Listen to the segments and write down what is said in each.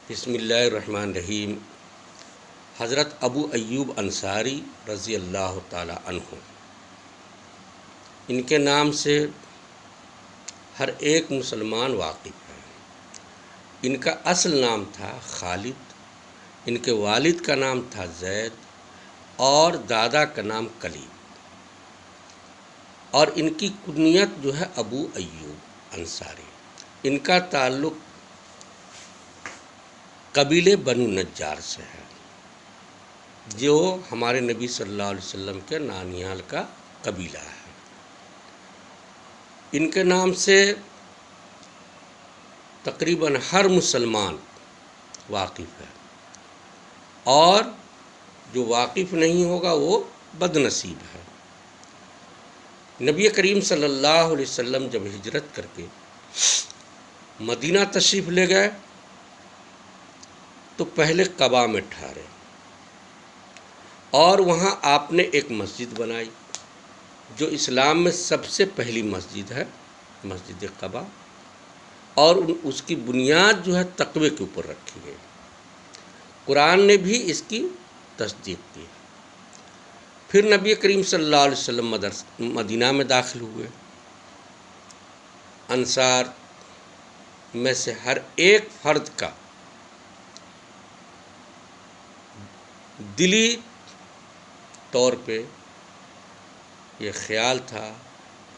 بسم اللہ الرحمن الرحیم۔ حضرت ابو ایوب انصاری رضی اللہ تعالی عنہ، ان کے نام سے ہر ایک مسلمان واقف ہے۔ ان کا اصل نام تھا خالد، ان کے والد کا نام تھا زید اور دادا کا نام کلیب، اور ان کی کنیت جو ہے ابو ایوب انصاری۔ ان کا تعلق قبیلے بنو نجار سے ہے، جو ہمارے نبی صلی اللہ علیہ وسلم کے نانیال کا قبیلہ ہے۔ ان کے نام سے تقریباً ہر مسلمان واقف ہے، اور جو واقف نہیں ہوگا وہ بد نصیب ہے۔ نبی کریم صلی اللہ علیہ وسلم جب ہجرت کر کے مدینہ تشریف لے گئے تو پہلے قباء میں ٹھہرے، اور وہاں آپ نے ایک مسجد بنائی جو اسلام میں سب سے پہلی مسجد ہے، مسجد قباء، اور اس کی بنیاد جو ہے تقوی کے اوپر رکھی گئی۔ قرآن نے بھی اس کی تصدیق کی۔ پھر نبی کریم صلی اللہ علیہ وسلم مدینہ میں داخل ہوئے۔ انصار میں سے ہر ایک فرد کا دلی طور پہ یہ خیال تھا،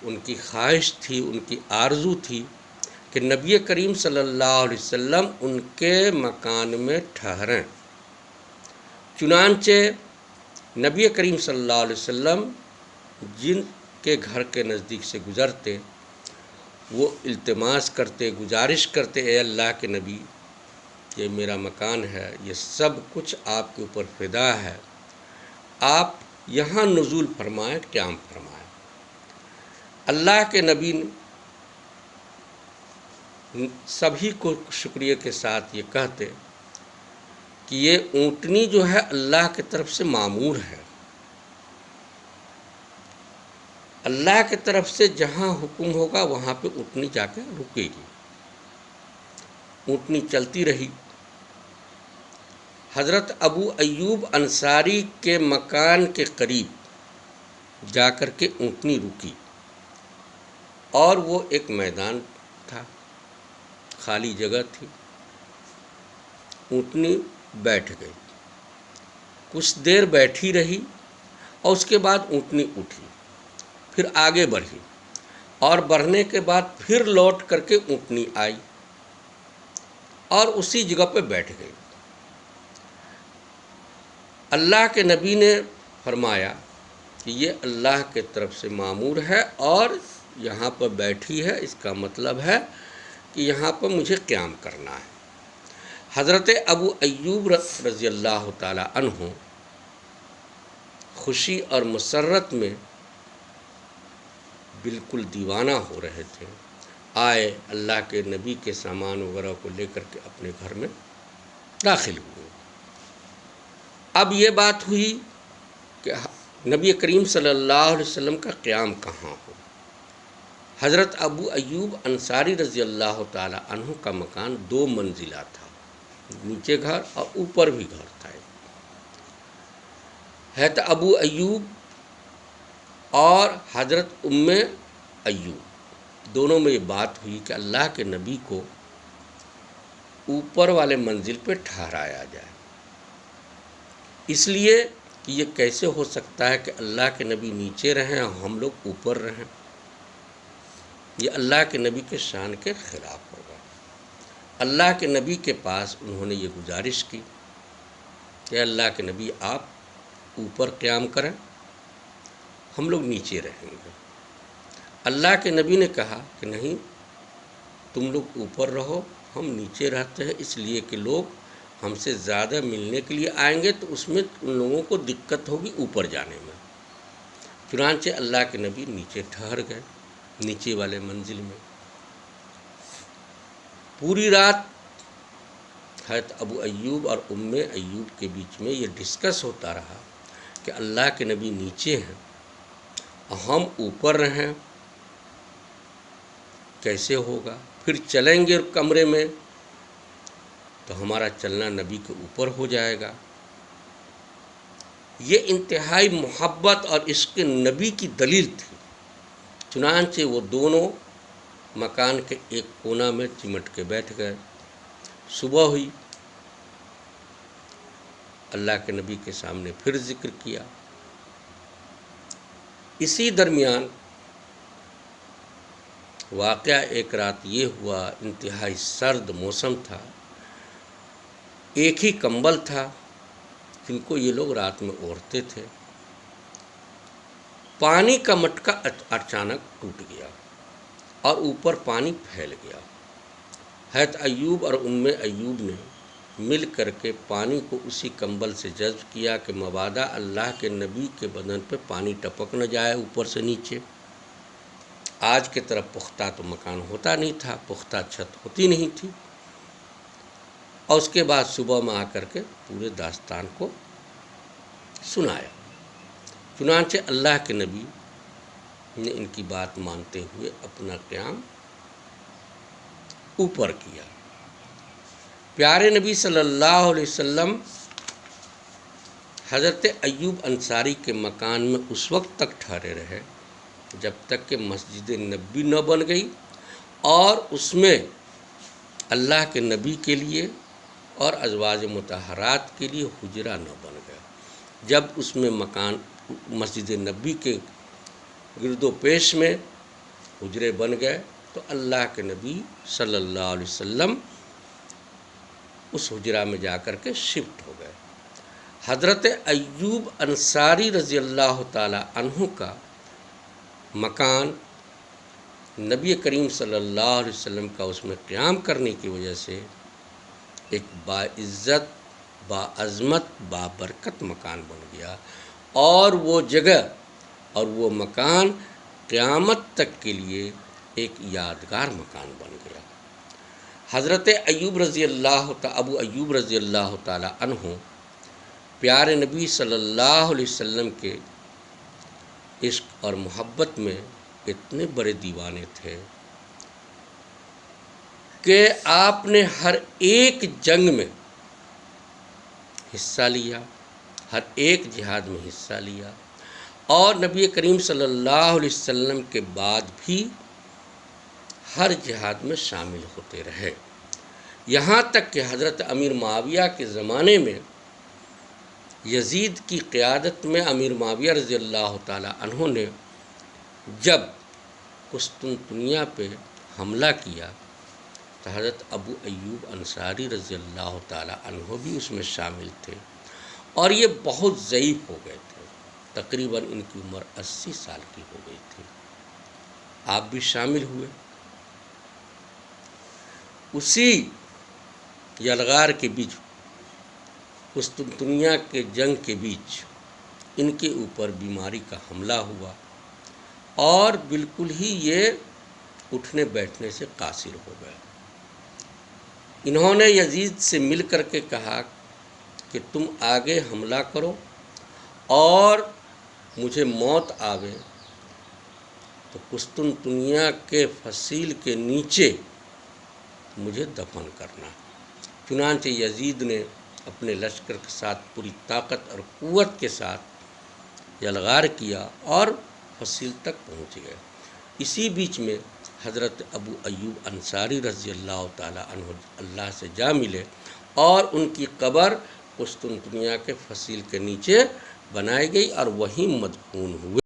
ان کی خواہش تھی، ان کی آرزو تھی کہ نبی کریم صلی اللہ علیہ وسلم ان کے مکان میں ٹھہریں۔ چنانچہ نبی کریم صلی اللہ علیہ وسلم جن کے گھر کے نزدیک سے گزرتے، وہ التماس کرتے، گزارش کرتے، اے اللہ کے نبی، یہ میرا مکان ہے، یہ سب کچھ آپ کے اوپر فدا ہے، آپ یہاں نزول فرمائیں، قیام فرمائیں۔ اللہ کے نبی سبھی کو شکریہ کے ساتھ یہ کہتے کہ یہ اونٹنی جو ہے اللہ کی طرف سے مامور ہے۔ اللہ کی طرف سے جہاں حکم ہوگا وہاں پہ اونٹنی جا کے رکے گی۔ اونٹنی چلتی رہی۔ حضرت ابو ایوب انصاری کے مکان کے قریب جا کر کے اونٹنی رکی، اور وہ ایک میدان تھا، خالی جگہ تھی۔ اونٹنی بیٹھ گئی، کچھ دیر بیٹھی رہی، اور اس کے بعد اونٹنی اٹھی، پھر آگے بڑھی، اور بڑھنے کے بعد پھر لوٹ کر کے اونٹنی آئی اور اسی جگہ پہ بیٹھ گئی۔ اللہ کے نبی نے فرمایا کہ یہ اللہ کے طرف سے مامور ہے اور یہاں پر بیٹھی ہے، اس کا مطلب ہے کہ یہاں پر مجھے قیام کرنا ہے۔ حضرت ابو ایوب رضی اللہ تعالی عنہ خوشی اور مسرت میں بالکل دیوانہ ہو رہے تھے۔ آئے، اللہ کے نبی کے سامان وغیرہ کو لے کر کے اپنے گھر میں داخل ہوئے۔ اب یہ بات ہوئی کہ نبی کریم صلی اللہ علیہ وسلم کا قیام کہاں ہو۔ حضرت ابو ایوب انصاری رضی اللہ تعالی عنہ کا مکان 2 منزلہ تھا، نیچے گھر اور اوپر بھی گھر تھا۔ حضرت ابو ایوب اور حضرت ام ایوب دونوں میں یہ بات ہوئی کہ اللہ کے نبی کو اوپر والے منزل پہ ٹھہرایا جائے، اس لیے کہ یہ کیسے ہو سکتا ہے کہ اللہ کے نبی نیچے رہیں اور ہم لوگ اوپر رہیں، یہ اللہ کے نبی کے شان کے خلاف ہوگا۔ اللہ کے نبی کے پاس انہوں نے یہ گزارش کی کہ اللہ کے نبی آپ اوپر قیام کریں، ہم لوگ نیچے رہیں گے۔ اللہ کے نبی نے کہا کہ نہیں، تم لوگ اوپر رہو، ہم نیچے رہتے ہیں، اس لیے کہ لوگ ہم سے زیادہ ملنے کے لیے آئیں گے تو اس میں ان لوگوں کو دقت ہوگی اوپر جانے میں۔ چنانچہ اللہ کے نبی نیچے ٹھہر گئے، نیچے والے منزل میں۔ پوری رات حضرت ابو ایوب اور ام ایوب کے بیچ میں یہ ڈسکس ہوتا رہا کہ اللہ کے نبی نیچے ہیں اور ہم اوپر رہیں، کیسے ہوگا؟ پھر چلیں گے کمرے میں تو ہمارا چلنا نبی کے اوپر ہو جائے گا۔ یہ انتہائی محبت اور عشق نبی کی دلیل تھی۔ چنانچہ وہ دونوں مکان کے ایک کونا میں چمٹ کے بیٹھ گئے۔ صبح ہوئی، اللہ کے نبی کے سامنے پھر ذکر کیا۔ اسی درمیان واقعہ ایک رات یہ ہوا، انتہائی سرد موسم تھا، ایک ہی کمبل تھا جن کو یہ لوگ رات میں اوڑھتے تھے۔ پانی کا مٹکا اچانک ٹوٹ گیا اور اوپر پانی پھیل گیا۔ حضرت ایوب اور ام ایوب نے مل کر کے پانی کو اسی کمبل سے جذب کیا کہ مبادا اللہ کے نبی کے بدن پہ پانی ٹپک نہ جائے اوپر سے نیچے۔ آج کی طرح پختہ تو مکان ہوتا نہیں تھا، پختہ چھت ہوتی نہیں تھی۔ اور اس کے بعد صبح میں آ کر کے پورے داستان کو سنایا۔ چنانچہ اللہ کے نبی نے ان کی بات مانتے ہوئے اپنا قیام اوپر کیا۔ پیارے نبی صلی اللہ علیہ وسلم حضرت ایوب انصاری کے مکان میں اس وقت تک ٹھہرے رہے جب تک کہ مسجد نبی نہ بن گئی اور اس میں اللہ کے نبی کے لیے اور ازواج مطہرات کے لیے حجرہ نہ بن گیا۔ جب اس میں مکان مسجد نبی کے گرد و پیش میں حجرے بن گئے تو اللہ کے نبی صلی اللہ علیہ وسلم اس حجرہ میں جا کر کے شفٹ ہو گئے۔ حضرت ایوب انصاری رضی اللہ تعالی عنہ کا مکان نبی کریم صلی اللہ علیہ وسلم کا اس میں قیام کرنے کی وجہ سے ایک باعزت، باعظمت، بابرکت مکان بن گیا، اور وہ جگہ اور وہ مکان قیامت تک کے لیے ایک یادگار مکان بن گیا۔ حضرت ابو ایوب رضی اللہ تعالی عنہ پیارے نبی صلی اللہ علیہ وسلم کے عشق اور محبت میں اتنے بڑے دیوانے تھے کہ آپ نے ہر ایک جنگ میں حصہ لیا، ہر ایک جہاد میں حصہ لیا، اور نبی کریم صلی اللہ علیہ وسلم کے بعد بھی ہر جہاد میں شامل ہوتے رہے، یہاں تک کہ حضرت امیر معاویہ کے زمانے میں یزید کی قیادت میں امیر معاویہ رضی اللہ تعالی عنہ نے جب قسطنطنیہ پہ حملہ کیا تو حضرت ابو ایوب انصاری رضی اللہ تعالی عنہ بھی اس میں شامل تھے، اور یہ بہت ضعیف ہو گئے تھے، تقریباً ان کی عمر 80 سال کی ہو گئی تھی۔ آپ بھی شامل ہوئے۔ اسی یلغار کے بیچ، قسطنطنیہ کے جنگ کے بیچ ان کے اوپر بیماری کا حملہ ہوا اور بالکل ہی یہ اٹھنے بیٹھنے سے قاصر ہو گئے۔ انہوں نے یزید سے مل کر کے کہا کہ تم آگے حملہ کرو اور مجھے موت آوے تو قسطنطنیہ کے فصیل کے نیچے مجھے دفن کرنا۔ چنانچہ یزید نے اپنے لشکر کے ساتھ پوری طاقت اور قوت کے ساتھ یلغار کیا اور فصیل تک پہنچ گئے۔ اسی بیچ میں حضرت ابو ایوب انصاری رضی اللہ تعالی عنہ اللہ سے جا ملے اور ان کی قبر قسطنطنیہ کے فصیل کے نیچے بنائی گئی اور وہیں مدفون ہوئے۔